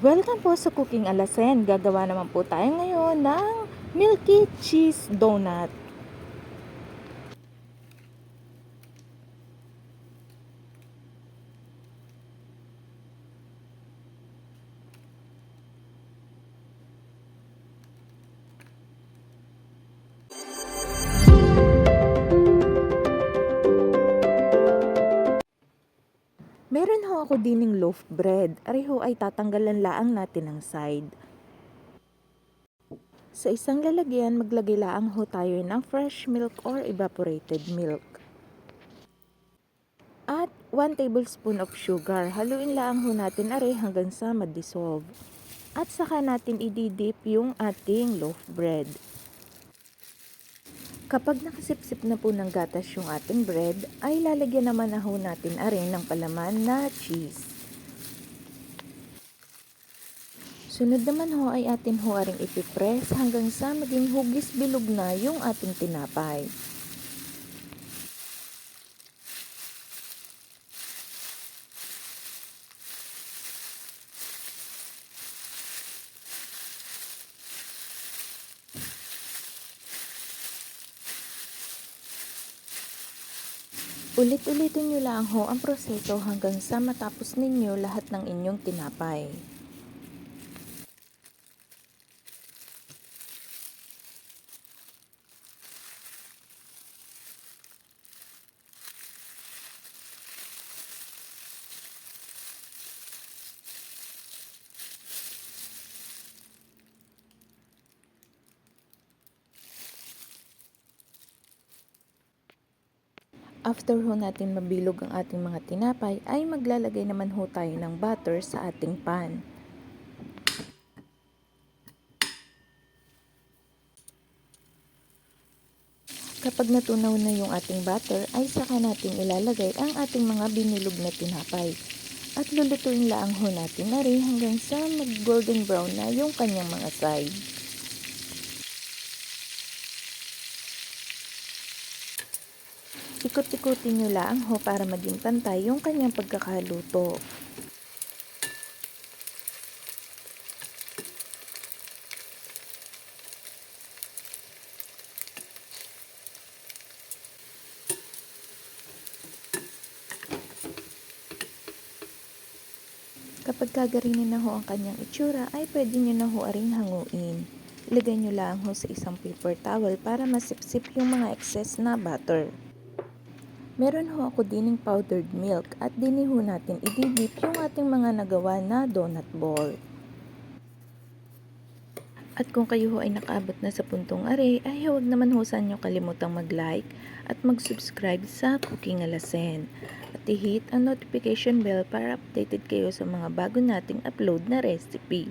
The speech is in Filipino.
Welcome po sa Cooking Alasen. Gagawa naman po tayo ngayon ng Milky Cheese Donut. Meron ho ako dining loaf bread. Ariho ay tatanggalan laang natin ng side. Sa isang lalagyan, maglagay laang ho tayo ng fresh milk or evaporated milk. At 1 tablespoon of sugar. Haluin laang ho natin are hanggang sa ma-dissolve. At saka natin ididip yung ating loaf bread. Kapag nakasipsip na po ng gatas yung ating bread, ay lalagyan naman na ho natin arin ng palaman na cheese. Sunod naman ho ay atin ho aring ipipress hanggang sa maging hugis bilog na yung ating tinapay. Ulit-ulitin nyo lang ho ang proseso hanggang sa matapos ninyo lahat ng inyong tinapay. After ho natin mabilog ang ating mga tinapay, ay maglalagay naman ho tayo ng butter sa ating pan. Kapag natunaw na yung ating butter, ay saka natin ilalagay ang ating mga binilog na tinapay. At lulutuin lang ho natin na rin hanggang sa mag-golden brown na yung kanyang mga side. Ikot-ikutin nyo lang ho para maging pantay yung kanyang pagkakaluto. Kapag kagarinin na ho ang kanyang itsura, ay pwede nyo na ho aring hanguin. Ilagay nyo lang ho sa isang paper towel para masipsip yung mga excess na butter. Meron ho ako dining powdered milk at dini ho natin ididip yung ating mga nagawa na donut ball. At kung kayo ho ay nakaabot na sa puntong are, ay huwag naman ho sa inyo kalimutang mag-like at mag-subscribe sa Cooking Alasen. At i-hit ang notification bell para updated kayo sa mga bago nating upload na recipe.